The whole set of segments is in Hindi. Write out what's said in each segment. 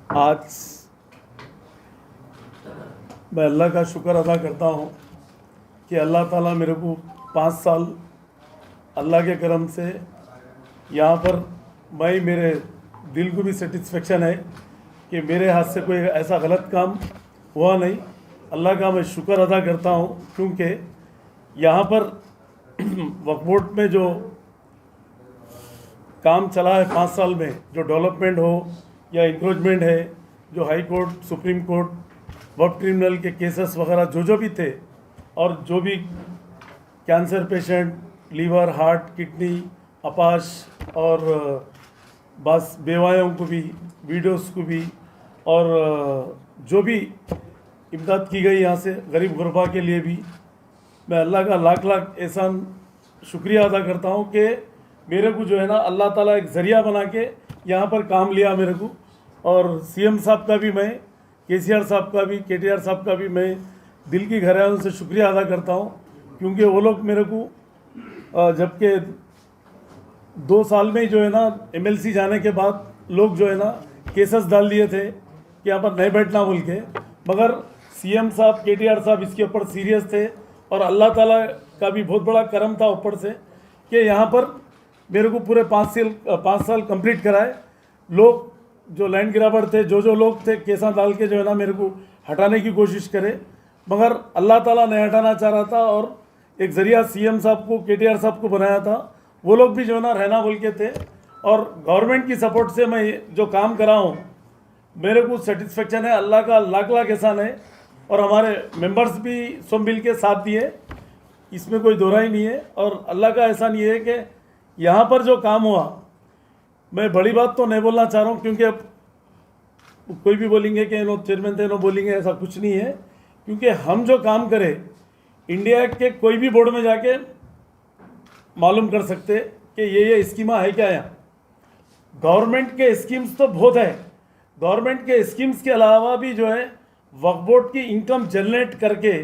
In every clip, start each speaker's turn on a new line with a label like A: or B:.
A: आज मैं अल्लाह का शुक्र अदा करता हूँ कि अल्लाह ताला मेरे को 5 साल अल्लाह के करम से यहाँ पर मेरे दिल को भी सेटिस्फेक्शन है कि मेरे हाथ से कोई ऐसा गलत काम हुआ नहीं। अल्लाह का मैं शुक्र अदा करता हूँ क्योंकि यहाँ पर वक्फ बोर्ड में जो काम चला है 5 साल में, जो डेवलपमेंट हो या इंक्रोचमेंट है, जो हाई कोर्ट, सुप्रीम कोर्ट, वक्फ ट्रिब्यूनल के केसेस वगैरह जो भी थे, और जो भी cancer patient, liver, heart, kidney, अपाश और बस बेवायों को भी, वीडियोस को भी, और जो भी इमदाद की गई यहाँ से गरीब गुरबा के लिए भी, मैं अल्लाह का लाख लाख एहसान शुक्रिया अदा करता हूँ कि मेरे को जो है ना अल्लाह ताला एक ज़रिया बना के यहाँ पर काम लिया मेरे को। और सीएम साहब का भी मैं, केसीआर साहब का भी, केटीआर साहब का भी मैं दिल की गहराइयों से शुक्रिया अदा करता हूँ, क्योंकि वो लोग मेरे को जबकि 2 साल में ही जो है ना एमएलसी जाने के बाद लोग जो है ना केसेस डाल दिए थे कि यहाँ पर नहीं बैठना बोल के, मगर सीएम साहब, केटीआर साहब इसके ऊपर सीरियस थे और अल्लाह ताला का भी बहुत बड़ा करम था ऊपर से कि यहाँ पर मेरे को पूरे 5 साल कंप्लीट कराए। लोग जो लैंड ग्रैबर थे, जो लोग थे, केसा डाल के जो है ना मेरे को हटाने की कोशिश करे, मगर अल्लाह ताला नहीं हटाना चाह रहा था और एक ज़रिया सीएम साहब को, केटीआर साहब को बनाया था। वो लोग भी जो है ना रहना बोल के थे और गवर्नमेंट की सपोर्ट से मैं जो काम करा हूँ मेरे को सेटिस्फेक्शन है। अल्लाह का लाख लाख एहसान है और हमारे मेंबर्स भी सब मिल के साथ दिए, इसमें कोई दोहरा ही नहीं है। और अल्लाह का एहसान ये है कि यहाँ पर जो काम हुआ, मैं बड़ी बात तो नहीं बोलना चाह रहा हूँ क्योंकि अब कोई भी बोलेंगे कि इन्हों चेयरमैन थे, इन्हों बोलेंगे, ऐसा कुछ नहीं है। क्योंकि हम जो काम करें इंडिया के कोई भी बोर्ड में जाके मालूम कर सकते कि ये स्कीमा है क्या। यहाँ गवर्नमेंट के स्कीम्स तो बहुत है, गवर्नमेंट के स्कीम्स के अलावा भी जो है वक्फ बोर्ड की इनकम जनरेट करके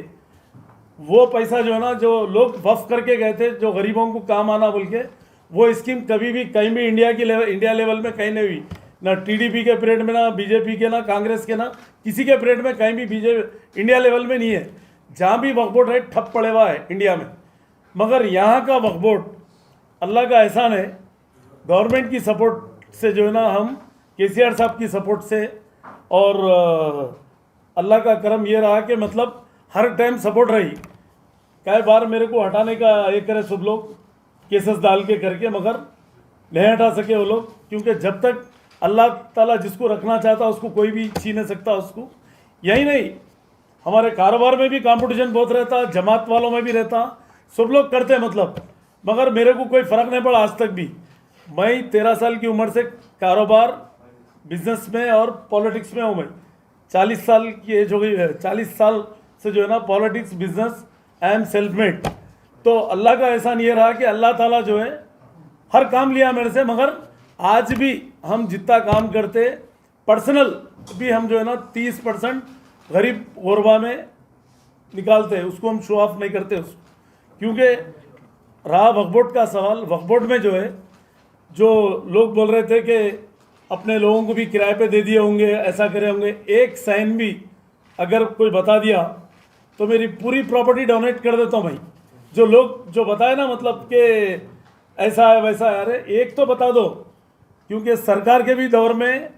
A: वो पैसा जो है ना, जो लोग वक्फ करके गए थे, जो गरीबों को काम आना बोल के, वो स्कीम कभी भी कहीं भी इंडिया लेवल में कहीं नहीं हुई, ना टीडीपी के पीरियड में, ना बीजेपी के, ना कांग्रेस के, ना किसी के पीरियड में कहीं भी इंडिया लेवल में नहीं है। जहाँ भी वक्फ बोर्ड है ठप पड़े हुआ है इंडिया में, मगर यहाँ का वक्फ बोर्ड अल्लाह का एहसान है, गवर्नमेंट की सपोर्ट से जो है ना, हम केसीआर साहब की सपोर्ट से, और अल्लाह का करम ये रहा कि मतलब हर टाइम सपोर्ट रही। कई बार मेरे को हटाने का ये करे सब लोग केसेस डाल के करके, मगर नहीं हटा सके वो लोग, क्योंकि जब तक अल्लाह ताला जिसको रखना चाहता उसको कोई भी छीन नहीं सकता उसको। यही नहीं, हमारे कारोबार में भी कंपटीशन बहुत रहता, जमात वालों में भी रहता, सब लोग करते मतलब, मगर मेरे को कोई फ़र्क नहीं पड़ा आज तक भी। मैं 13 साल की उम्र से कारोबार, बिजनेस में और पॉलिटिक्स में हूँ। मैं 40 साल की एज हो गई है, 40 साल से जो है ना politics, business, I am self made. तो अल्लाह का एहसान ये रहा कि अल्लाह ताला जो है हर काम लिया मेरे से, मगर आज भी हम जितना काम करते पर्सनल भी हम जो है ना 30% गरीब गुरबा में निकालते हैं, उसको हम शो ऑफ नहीं करते उसको। क्योंकि रहा वक्फ बोर्ड का सवाल, वक्फ बोर्ड में जो है, जो लोग बोल रहे थे कि अपने लोगों को भी किराए पे दे दिए होंगे, ऐसा करे होंगे, एक साइन भी अगर कोई बता दिया तो मेरी पूरी प्रॉपर्टी डोनेट कर देता हूँ भाई। जो लोग जो बताए ना मतलब कि ऐसा है वैसा है, अरे एक तो बता दो, क्योंकि सरकार के भी दौर में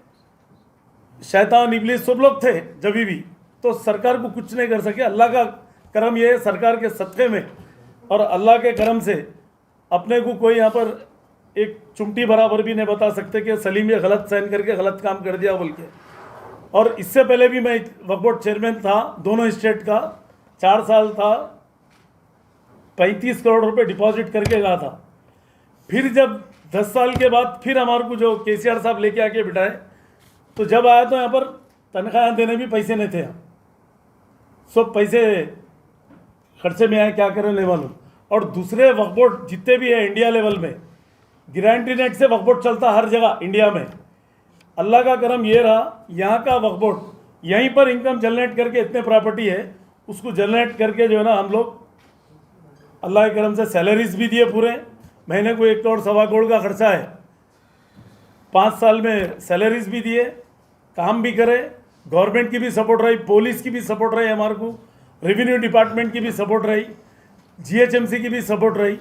A: शैतान, इब्लीस सब लोग थे जब भी, तो सरकार को कुछ नहीं कर सके। अल्लाह का करम ये है, सरकार के सत्ते में और अल्लाह के करम से अपने को कोई यहाँ पर एक चुमटी बराबर भी नहीं बता सकते कि सलीम ये गलत साइन करके गलत काम कर दिया बोल के। और इससे पहले भी मैं वक्फ बोर्ड चेयरमैन था, दोनों स्टेट का 4 साल था, 35 करोड़ रुपए डिपॉजिट करके गया था। फिर जब 10 साल के बाद फिर हमारे को जो केसीआर साहब लेके आके बिठाए, तो जब आया तो यहाँ पर तनख्वाह देने भी पैसे नहीं थे, सब पैसे खर्चे में आए, क्या करें नहीं मालूम। और दूसरे वक्फ बोर्ड जितने भी है इंडिया लेवल में, गारंटी नेट से वक्फ बोर्ड चलता हर जगह इंडिया में। अल्लाह का करम ये रहा, यहाँ का वक्फ बोर्ड यहीं पर इनकम जनरेट करके, इतने प्रॉपर्टी है उसको जनरेट करके जो है ना हम लोग अल्लाह के करम से सैलरीज भी दिए, पूरे महीने को 1 करोड़ 1.25 करोड़ का खर्चा है, 5 साल में सैलरीज भी दिए, काम भी करे, गवर्नमेंट की भी सपोर्ट रही, पुलिस की भी सपोर्ट रही हमारे को, रेवेन्यू डिपार्टमेंट की भी सपोर्ट रही, जीएचएमसी की भी सपोर्ट रही।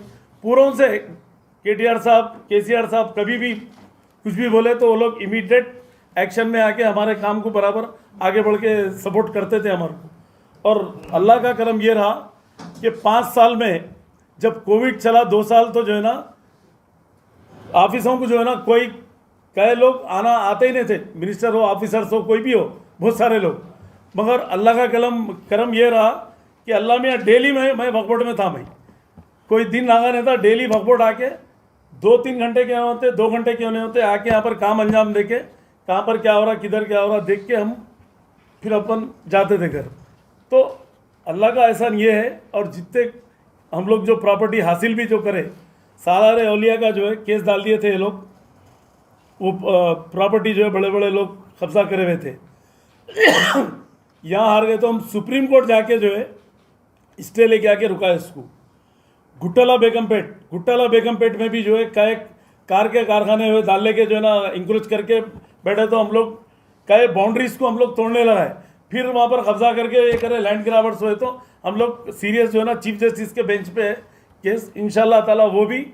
A: पूरों से केटीआर साहब, केसीआर साहब कभी भी कुछ भी बोले तो वो लोग इमीडिएट एक्शन में आके हमारे काम को बराबर आगे बढ़ के सपोर्ट करते थे हमारे को। और अल्लाह का करम ये रहा कि 5 साल में जब कोविड चला, 2 साल तो जो है ना ऑफिसों को जो है ना कोई कई लोग आते ही नहीं थे, मिनिस्टर हो, ऑफिसर्स हो, कोई भी हो, बहुत सारे लोग। मगर अल्लाह का करम ये रहा कि अल्लाह मियाँ डेली मैं भगवट में था। मैं कोई दिन लगा नहीं था, डेली भगवट आके 2-3 घंटे क्यों होते, 2 घंटे क्यों नहीं होते, आके यहाँ पर काम अंजाम देके कहाँ पर क्या हो रहा, किधर क्या हो रहा देख के हम फिर अपन जाते थे घर। तो अल्लाह का एहसान ये है। और जितने हम लोग जो प्रॉपर्टी हासिल भी जो करे, सालारे औलिया का जो है केस डाल दिए थे ये लोग, वो प्रॉपर्टी जो है बड़े बड़े लोग कब्जा करे हुए थे। यहाँ हार गए तो हम सुप्रीम कोर्ट जाके जो है स्टे लेके आके रुका है इसको। गुट्टाला बेगमपेट में भी जो है कई कार के कारखाने हुए डाल लेके जो है ना इंक्रोच करके बैठे, तो हम लोग कई बाउंड्रीज को हम लोग तोड़ने लगा है। फिर वहाँ पर कब्जा करके ये करे लैंड ग्राबर्स हुए, तो हम लोग सीरियस जो है ना चीफ जस्टिस के बेंच पे है केस, इंशाल्लाह ताला वो भी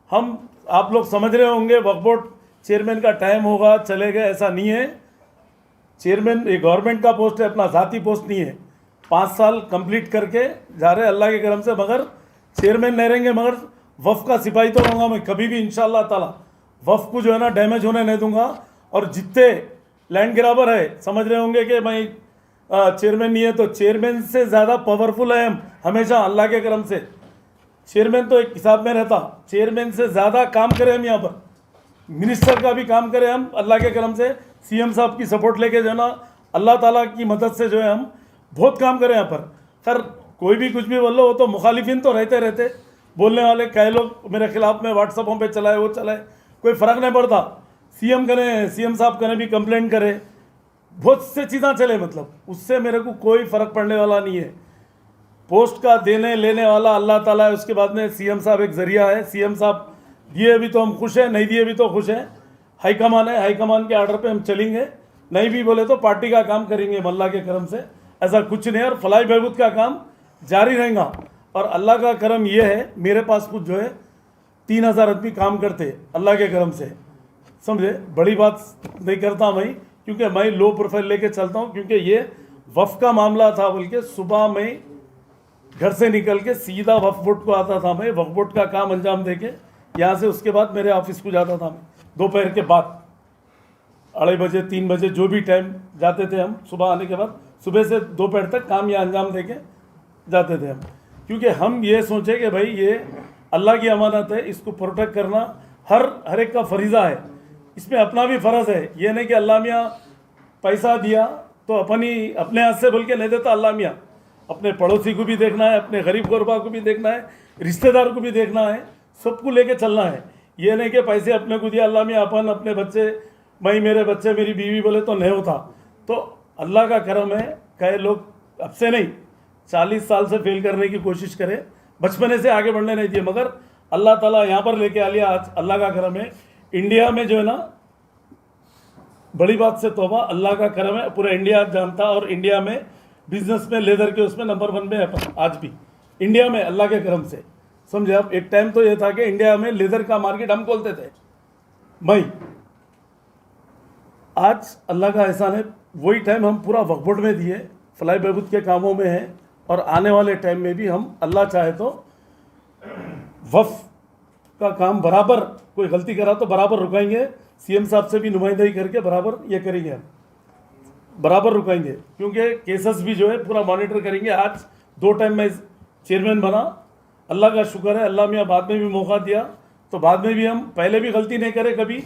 A: हम, आप लोग समझ रहे होंगे वक्फ बोर्ड चेयरमैन का टाइम होगा चलेगा, ऐसा नहीं है। चेयरमैन ये गवर्नमेंट का पोस्ट है, अपना ज़ाती पोस्ट नहीं है। 5 साल कंप्लीट करके जा रहे अल्लाह के करम से। मगर चेयरमैन नहीं रहेंगे, मगर वफ़ का सिपाही तो रहूँगा मैं कभी भी इंशाल्लाह ताला। वफ़ को जो है ना डैमेज होने नहीं दूंगा। और जितने लैंड ग्राबर है, समझ रहे होंगे कि मैं चेयरमैन नहीं है, तो चेयरमैन से ज़्यादा पावरफुल है हम हमेशा अल्लाह के करम से। चेयरमैन तो एक हिसाब में रहता, चेयरमैन से ज़्यादा काम करें हम यहाँ पर, मिनिस्टर का भी काम करें हम अल्लाह के करम से। सीएम साहब की सपोर्ट लेके जो है ना अल्लाह ताला की मदद से जो है हम बहुत काम करें यहाँ पर। खैर कोई भी कुछ भी बोल लो, वो तो मुखालिफिन तो रहते बोलने वाले, कई लोग मेरे खिलाफ में व्हाट्सअपों पे चलाए, वो चलाए, कोई फ़र्क नहीं पड़ता। सीएम साहब करें भी कंप्लेंट करें, बहुत से चीज़ें चले, मतलब उससे मेरे को कोई फ़र्क पड़ने वाला नहीं है। पोस्ट का देने लेने वाला अल्लाह ताला है, उसके बाद में सीएम साहब एक ज़रिया है। सीएम साहब दिए भी तो हम खुश हैं, नहीं दिए भी तो खुश हैं। हाईकमान है, हाईकमान के आर्डर पे हम चलेंगे, नहीं भी बोले तो पार्टी का काम करेंगे अल्लाह के करम से, ऐसा कुछ नहीं है। और फलाही बहबूद का काम जारी रहेगा। और अल्लाह का करम ये है, मेरे पास कुछ जो है 3000 आदमी काम करते अल्लाह के करम से, समझे। बड़ी बात नहीं करता मैं, क्योंकि मैं लो प्रोफाइल लेके चलता हूँ। क्योंकि ये वफ़ का मामला था, बल्कि सुबह में घर से निकल के सीधा वक्फ बोर्ड को आता था मैं, वक्फ बोर्ड का काम अंजाम देके यहाँ से, उसके बाद मेरे ऑफिस को जाता था मैं दोपहर के बाद 2:30 बजे 3 बजे जो भी टाइम जाते थे हम। सुबह आने के बाद सुबह से दोपहर तक काम या अंजाम देके जाते थे हम। क्योंकि हम ये सोचे कि भाई ये अल्लाह की अमानत है, इसको प्रोटेक्ट करना हर एक का फरीज़ा है, इसमें अपना भी फ़र्ज़ है। ये नहीं कि अल्लाह मियाँ पैसा दिया तो अपने हाथ से बोल के नहीं देता। अल्लाह मियाँ अपने पड़ोसी को भी देखना है, अपने गरीब गुरबा को भी देखना है, रिश्तेदार को भी देखना है, सबको लेके चलना है। ये नहीं कि पैसे अपने को दिया अल्लाह मियाँ, अपन अपने बच्चे, मैं मेरे बच्चे मेरी बीवी बोले तो नहीं होता। तो अल्लाह का करम है, कई लोग अब से नहीं 40 साल से फेल करने की कोशिश करें, बचपने से आगे बढ़ने नहीं दिए, मगर अल्लाह ताला यहाँ पर लेके आ लिया। आज अल्लाह का करम है, इंडिया में जो है ना, बड़ी बात से तौबा, अल्लाह का करम है, पूरा इंडिया जानता। और इंडिया में बिजनेस में लेदर के उसमें नंबर 1 में है अपन आज भी इंडिया में, अल्लाह के करम से, समझे आप। एक टाइम तो ये था कि इंडिया में लेदर का मार्केट हम खोलते थे, मैं आज अल्लाह का एहसान है, वही टाइम हम पूरा वक्फ बोर्ड में दिए, फलाही बहबूद के कामों में है। और आने वाले टाइम में भी हम अल्लाह चाहे तो वक्फ का काम बराबर, कोई गलती करा तो बराबर रुकाएंगे, सीएम साहब से भी नुमाइंदगी करके बराबर ये करेंगे, हम बराबर रुकाएंगे। क्योंकि केसेस भी जो है पूरा मॉनिटर करेंगे। आज 2 टाइम में चेयरमैन बना, अल्लाह का शुक्र है, अल्लाह मियाँ बाद में भी मौका दिया, तो बाद में भी हम पहले भी गलती नहीं करे कभी,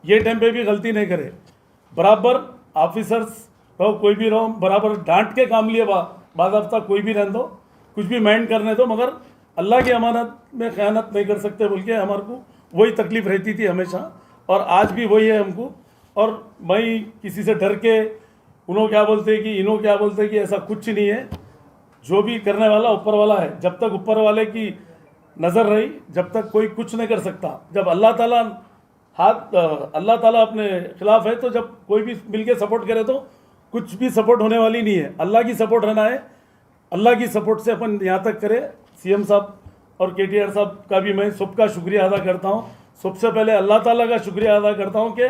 A: ये टाइम पे भी गलती नहीं करे, बराबर ऑफिसर्स रहो, कोई भी रहो, बराबर डांट के काम लिए बाद हफ्ता कोई भी रहने दो, कुछ भी माइंड करने दो, मगर अल्लाह की अमानत में ख़यानत नहीं कर सकते बोल के हमारे को वही तकलीफ़ रहती थी हमेशा, और आज भी वही है हमको। और मैं किसी से डर के उन्हों क्या बोलते कि इन्हों क्या बोलते कि ऐसा कुछ नहीं है। जो भी करने वाला ऊपर वाला है, जब तक ऊपर वाले की नज़र रही, जब तक कोई कुछ नहीं कर सकता। जब अल्लाह ताला हाथ अल्लाह ताला अपने खिलाफ है, तो जब कोई भी मिलके सपोर्ट करे तो कुछ भी सपोर्ट होने वाली नहीं है। अल्लाह की सपोर्ट रहना है, अल्लाह की सपोर्ट से अपन यहाँ तक करें। सीएम साहब और केटीआर साहब का भी मैं सबका शुक्रिया अदा करता हूँ। सबसे पहले अल्लाह ताला का शुक्रिया अदा करता हूँ कि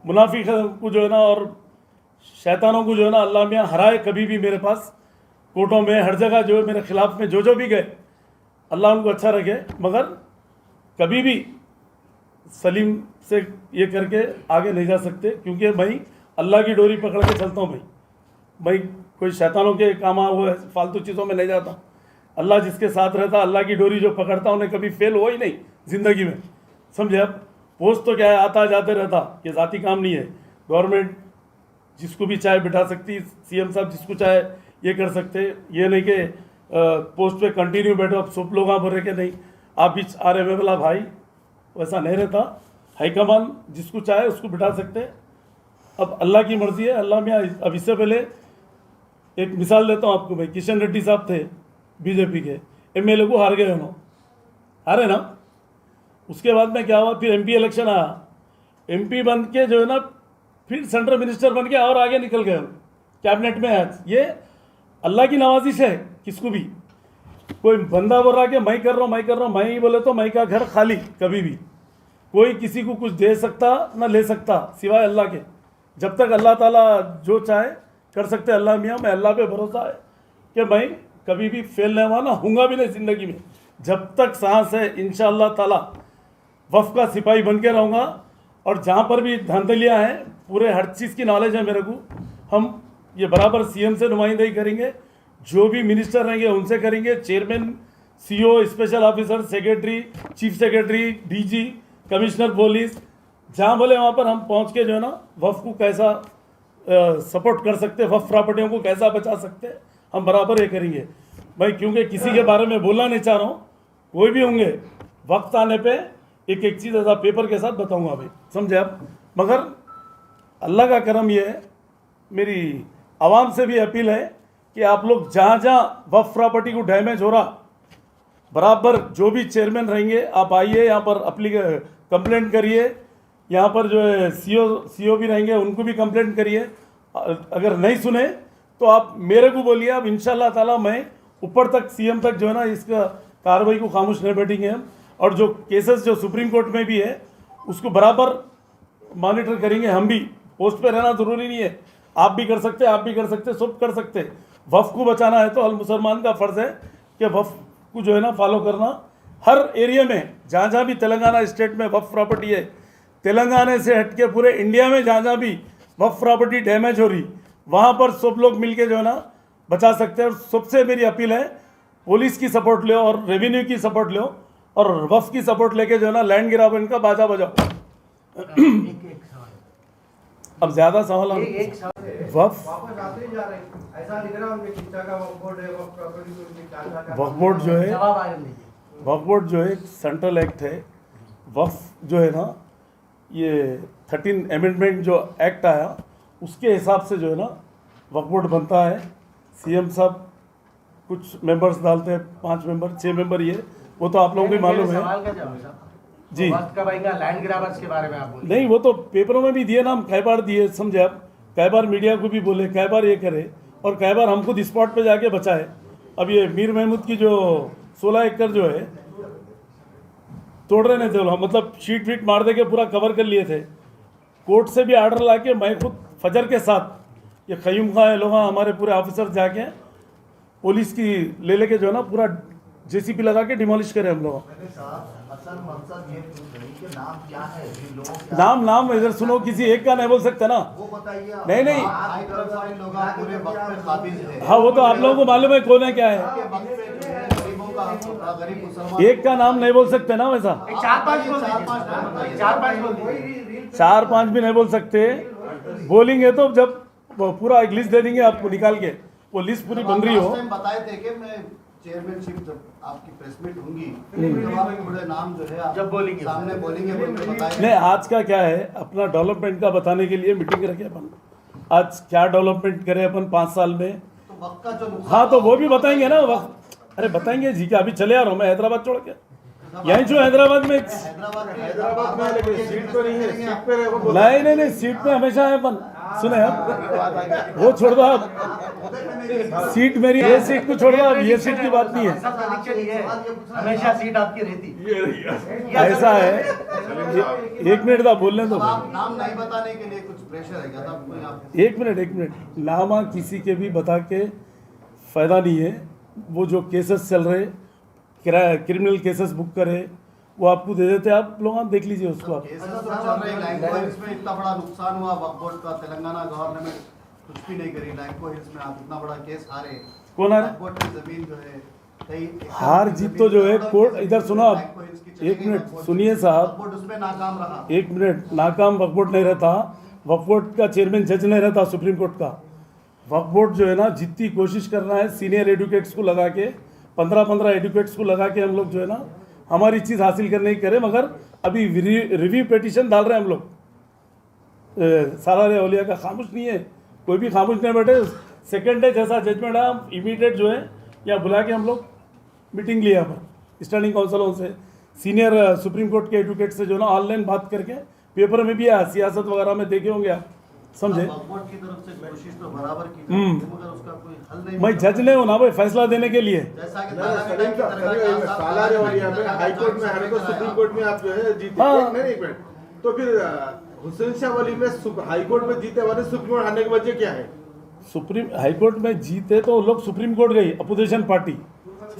A: मुनाफिक को जो है ना और शैतानों को जो है ना अल्लाह मियाँ हराए कभी भी। मेरे पास कोर्टों में हर जगह जो है मेरे खिलाफ में जो भी गए, अल्लाह उनको अच्छा रखे, मगर कभी भी सलीम से ये करके आगे नहीं जा सकते, क्योंकि भाई अल्लाह की डोरी पकड़ के चलता हूँ। भाई कोई शैतानों के काम हुए फालतू चीज़ों में नहीं जाता। अल्लाह जिसके साथ रहता, अल्लाह की डोरी जो पकड़ता उन्हें कभी फेल हुआ ही नहीं ज़िंदगी में, समझे। अब पोस्ट तो क्या है, आता जाते रहता, ये ज़ाती काम नहीं है। गवर्नमेंट जिसको भी चाहे बिठा सकती, सीएम साहब जिसको चाहे ये कर सकते। ये नहीं कि पोस्ट पे कंटिन्यू बैठो, अब सब लोग आप बोल रहे कि नहीं आप भी आ रहे हैं, बोला भाई वैसा नहीं रहता। हाईकमान जिसको चाहे उसको बिठा सकते। अब अल्लाह की मर्जी है। अल्लाह में अब इससे पहले एक मिसाल देता हूँ आपको। भाई किशन रेड्डी साहब थे बीजेपी के एमएलए को, हार गए उन्होंने, हारे ना। उसके बाद में क्या हुआ, फिर एमपी इलेक्शन आया, एमपी बन के जो है ना फिर सेंट्रल मिनिस्टर बन के और आगे निकल गए, कैबिनेट में है। ये अल्लाह की नवाजिश है। किसको भी कोई बंदा बोल रहा कि मैं कर रहा हूँ, मैं कर रहा हूँ, मैं ही बोले तो मैं का घर खाली। कभी भी कोई किसी को कुछ दे सकता ना ले सकता सिवाय अल्लाह के। जब तक अल्लाह ताला जो चाहे कर सकते। अल्लाह मियाँ मैं अल्लाह पे भरोसा है कि मैं कभी भी फेल नहीं हुआ ना हूँगा भी नहीं ज़िंदगी में। जब तक सांस है इंशाअल्लाह ताला वफ़ का सिपाही बन के रहूँगा। और जहाँ पर भी धांधलियाँ हैं, पूरे हर चीज़ की नॉलेज है मेरे को। हम ये बराबर सीएम से नुमाइंदगी करेंगे, जो भी मिनिस्टर रहेंगे उनसे करेंगे, chairman, CO, special officer, secretary, chief secretary, DG, commissioner police, जहाँ बोले वहाँ पर हम पहुँच के जो है ना वफ़ को कैसा सपोर्ट कर सकते, वफ़ प्रॉपर्टियों को कैसा बचा सकते, हम बराबर ये करेंगे भाई। क्योंकि किसी के बारे में बोलना नहीं चाह रहा हूँ, कोई भी होंगे वक्त आने पे एक एक चीज़ ऐसा पेपर के साथ बताऊँगा भाई, समझे आप। मगर अल्लाह का करम ये है, मेरी आवाम से भी अपील है कि आप लोग जहाँ जहाँ वफ़ प्रॉपर्टी को डैमेज हो रहा, बराबर जो भी चेयरमैन रहेंगे आप आइए यहाँ पर कंप्लेंट करिए। यहाँ पर जो है सीओ भी रहेंगे उनको भी कंप्लेंट करिए। अगर नहीं सुने तो आप मेरे को बोलिए, अब इंशाल्लाह ताला मैं ऊपर तक सीएम तक जो है ना इसका कार्रवाई को खामोश नहीं बैठेंगे हम। और जो केसेस जो सुप्रीम कोर्ट में भी है उसको बराबर मॉनिटर करेंगे हम भी। पोस्ट पे रहना ज़रूरी नहीं है, आप भी कर सकते, आप भी कर सकते, सब कर सकते। वफ़ को बचाना है तो हर मुसलमान का फ़र्ज़ है कि वफ़ को जो है ना फॉलो करना। हर एरिया में जहाँ जहाँ भी तेलंगाना स्टेट में वफ़ प्रॉपर्टी है, तेलंगाना से हट के पूरे इंडिया में जहाँ जहाँ भी वफ़ प्रॉपर्टी डैमेज हो रही, वहाँ पर सब लोग मिलके जो है ना बचा सकते हैं। और सबसे मेरी अपील है, पुलिस की सपोर्ट लो और रेवेन्यू की सपोर्ट लो और वफ़ की सपोर्ट लेके जो है ना लैंड गिरावन का बाजा बजाओ। अब ज़्यादा सवाल वफ़ बोर्ड जो है, वक्फ बोर्ड जो है एक सेंट्रल एक्ट है। वफ़ जो है ना ये 13 अमेंडमेंट जो एक्ट आया उसके हिसाब से जो है ना वक्फ बोर्ड बनता है। सीएम साहब कुछ मेंबर्स डालते हैं, 5 मेंबर 6 मेंबर, ये वो तो आप लोगों को मालूम है जी।
B: लैंड ग्रैबर्स के बारे में आप बोलिए।
A: नहीं, वो तो पेपरों में भी दिए ना, हम कई बार दिए, समझे आप। कई बार मीडिया को भी बोले, कई बार ये करे और कई बार हम खुद स्पॉट पे जाके बचाए। अब ये मीर महमूद की जो 16 एकड़ जो है तोड़ रहे नहीं थे, मतलब शीट वीट मार दे के पूरा कवर कर लिए थे। कोर्ट से भी आर्डर ला के मैं खुद फजर के साथ ये खयूम खां है लोग हमारे पूरे ऑफिसर जाके पुलिस की ले लेके जो है ना पूरा जेसीपी लगा के डिमोलिश करे हम लोग। नाम इधर सुनो, किसी एक का नहीं बोल सकते ना, नहीं हाँ वो तो आप लोगों को मालूम है कौन है क्या है, एक का नाम नहीं बोल सकते ना वैसा। 4-5 भी नहीं बोल सकते, बोलेंगे तो जब पूरा एक लिस्ट दे देंगे आपको निकाल के, वो लिस्ट पूरी बन रही हो।
C: बताए थे कि मैं चेयरमैनशिप जब आपकी प्रेस मीट होंगी तो आप थोड़े नाम जो है आप जब बोलेंगे सामने बोलेंगे बताएं।
A: नहीं, आज का क्या है, अपना डेवलपमेंट का बताने के लिए मीटिंग रखे अपन। आज क्या डेवलपमेंट करे अपन 5 साल में,
C: तो वक्त का जो
A: हाँ तो वो भी बताएंगे ना। वक्त अरे बताएंगे जी, क्या अभी चले आ रहा हूँ मैं हैदराबाद छोड़ के, यहीं जो हैदराबाद में
C: हैदराबाद में
D: लेकिन सीट तो नहीं है, सीट पे वो
A: नहीं सीट पे हमेशा है अपन सुने आप वो छोड़ दो आप सीट मेरी ये सीट को छोड़ दो आप ये सीट की बात नहीं है
B: सब prediction ये है, हमेशा सीट आपकी रहती।
A: ऐसा है एक मिनट था बोलने दो
C: आप नाम नहीं बताने के लिए कुछ प्रेशर है क्या था कोई आप
A: एक मिनट नामा किसी के भी बता के फायदा नहीं है। वो जो केसेस चल रहे क्रिमिनल केसेस बुक करे वो आपको दे देते आप लोग आप देख लीजिए उसको आप
C: केसेस तो चल रहे लैंको हिल्स में इतना बड़ा नुकसान हुआ वक्फ बोर्ड का तेलंगाना गवर्नमेंट कुछ भी नहीं करी लैंको हिल्स में आप इतना बड़ा केस हारे
A: कौन हारे?
C: वक्फ बोर्ड की जमीन जो है कई
A: हार जीत तो जो है कोर्ट इधर सुनो आप
C: लैंको हिल्स की चली
A: एक
C: गई,
A: मिनट
C: वक्फ बोर्ड
A: सुनिए
C: वक्फ
A: साहब
C: बोर्ड उसमें नाकाम रहा
A: एक मिनट नाकाम वक्फ बोर्ड नहीं रहता वक्फ बोर्ड का चेयरमैन जज नहीं रहता सुप्रीम कोर्ट का वक्फ बोर्ड जो है ना जितनी कोशिश कर रहा है सीनियर एडवोकेट्स को लगा के 15 एडवोकेट्स को लगा के हम लोग जो है ना हमारी चीज़ हासिल करने की करें मगर अभी रिव्यू पिटीशन डाल रहे हैं हम लोग सारा रे औलिया का खामोश नहीं है कोई भी खामोश नहीं बैठे सेकेंड डे जैसा जजमेंट है हम इमीडिएट जो है यहाँ बुला के हम लोग मीटिंग लिया पर स्टैंडिंग काउंसिलों से सीनियर सुप्रीम कोर्ट के एडवोकेट से जो ना ऑनलाइन बात करके पेपर में भी आया सियासत वगैरह में देखे होंगे आप समझे
C: वक्फ बोर्ड की तरफ से कोशिश तो बराबर की जाती है, मगर उसका कोई हल नहीं
A: मैं जज नहीं हूँ ना भाई फैसला देने के लिए
C: जैसा कि
D: सलीम साहब, सालारे वाली यहाँ पे हाई कोर्ट में हारे तो सुप्रीम कोर्ट में आप जो है जीते
A: हाँ।
D: एक मिनट तो फिर हुसैन शाह वाली में हाई कोर्ट में जीते वाले सुप्रीम कोर्ट हारने की वजह क्या है?
A: सुप्रीम हाई कोर्ट में जीते तो लोग सुप्रीम कोर्ट गई अपोजिशन पार्टी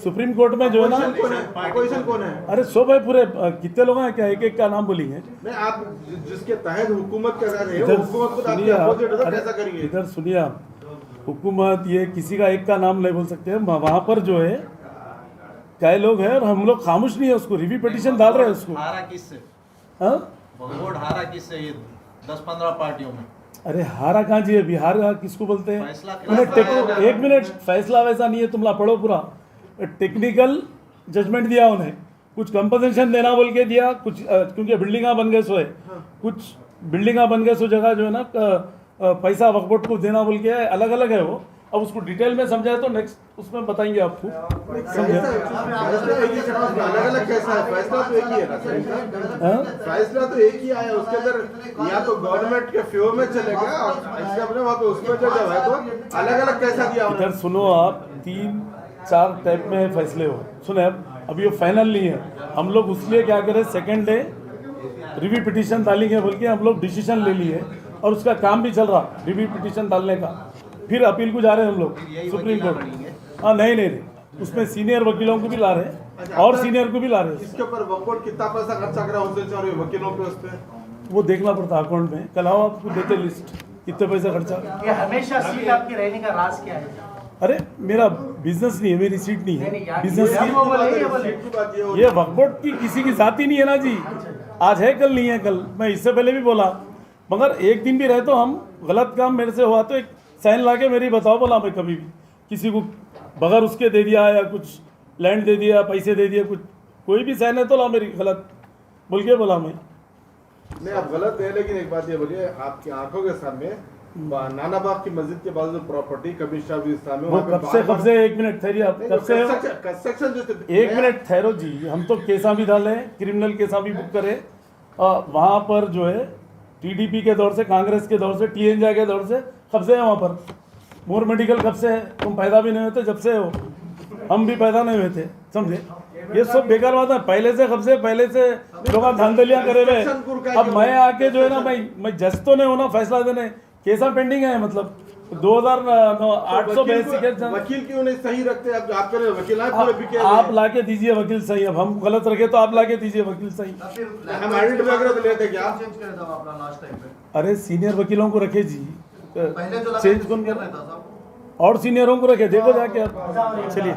A: सुप्रीम कोर्ट में जो है ना
D: अपोजिशन कौन है?
A: अरे सो भाई पूरे कितने लोग हैं क्या एक का नाम बोलेंगे
D: नहीं आप जिसके तहत हुकूमत कर रहे हो
A: इधर
D: हुकूमत को
A: सुनिए आप,
D: अपोजिट हो तो
A: अरे
D: कैसा करेंगे?
A: इधर सुनिए आप हुकूमत ये किसी का एक का नाम नहीं बोल सकते वहाँ पर जो है कई लोग हैं और हम लोग खामोश नहीं है उसको रिव्यू पिटीशन डाल रहे हैं उसको
E: हारा किससे?
A: हाँ
E: वोट हारा किससे ये 10-15 पार्टियों में?
A: अरे हारा कहाँ जी है बिहार का किसको बोलते हैं
E: फैसला
A: उन्हें
E: खिलाफ आया है।
A: एक मिनट फैसला वैसा नहीं है तुम ला पढ़ो पूरा टेक्निकल जजमेंट दिया उन्हें कुछ कंपनसेशन देना बोल के दिया कुछ क्योंकि बिल्डिंगा बन गए सो है कुछ बिल्डिंगा बन गए सो जगह जो है ना पैसा वक्फ बोर्ड को देना बोल के अलग अलग है वो अब उसको डिटेल में समझाए तो नेक्स्ट उसमें बताएंगे आपको समझे
D: अलग अलग कैसा है? फैसला तो एक ही है ना सलीम साहब?
A: हाँ?
D: फैसला तो एक ही आया उसके अंदर या तो गवर्नमेंट के फेवर में चलेगा और ऐसे अपने वहाँ पे उसमें जो है तो अलग अलग कैसा दिया उन्होंने?
A: इधर सुनो आप 3-4 टाइप में फैसले हो सुने अब ये फाइनल नहीं है हम लोग उसलिए क्या करें सेकेंड डे रिव्यू पिटीशन डालेंगे बोल के हम लोग डिसीजन ले लिए और उसका काम भी चल रहा रिव्यू पिटीशन डालने का फिर अपील को जा रहे हैं हम लोग सुप्रीम कोर्ट हाँ नहीं उसमें सीनियर वकीलों को भी ला रहे हैं और सीनियर को भी ला रहे हैं
D: इसके ऊपर वक्फ बोर्ड कितना पैसा खर्चा करा हुसैन शाह और वकीलों पे उस पे?
A: वो देखना पड़ता अकाउंट में कल आओ आपको देते लिस्ट कितने पैसा खर्चा
B: ये हमेशा सीट आपकी रहने का राज क्या है?
A: अरे मेरा बिजनेस नहीं है मेरी सीट नहीं है बिजनेस
B: ये वो बोले, ये
D: सीट
B: बोले।
D: की बात ये हो
A: ये वक्फ बोर्ड की किसी की जाती नहीं है ना जी आज है कल नहीं है कल मैं इससे पहले भी बोला मगर एक दिन भी रहे तो हम गलत काम मेरे से हुआ तो एक साइन ला के मेरी बताओ बोला मैं कभी भी किसी को बगैर उसके दे दिया या कुछ लैंड दे दिया पैसे दे दिए कुछ कोई भी साइन है तो ला मेरी गलत बोल के बोला मैं
D: नहीं आप गलत है लेकिन एक बात ये बोलिए आपकी आंखों के सामने नाना बाग की मस्जिद के बाजू प्रॉपर्टी कमिश्नर भी इस्लामी
A: वो कब से एक मिनट ठहरिए आप कब से
D: कंस्ट्रक्शन जो थे
A: एक मिनट ठहरो जी हम तो केसा भी डाले क्रिमिनल केसा भी बुक करे वहाँ पर जो है टीडीपी के दौर से कांग्रेस के दौर से टीएनजे के दौर से कब से है वहाँ पर मोर मेडिकल कब से है तुम पैदा भी नहीं हुए थे जब से हो हम भी पैदा नहीं हुए थे समझे ये सब बेकार बात है पहले से कब से पहले से लोग धांधलियाँ करे हुए अब मैं आके जो है ना मैं जज तो नहीं होना फैसला देने केसा पेंडिंग है मतलब 2008
D: वकील क्यों नहीं सही रखते अब आपके वकील
A: आप लाके दीजिए वकील सही अब हम गलत रखे तो आप लाके दीजिए वकील सही
D: हम आइडेंटिटी वगैरह तो लेते क्या?
C: चेंज करे था अपना लास्ट टाइम पे
A: अरे सीनियर वकीलों को रखे जी
C: पहले जो
A: चेंज कौन कर
C: रहता था
A: और सीनियरों को रखे देखो जाके आप चलिए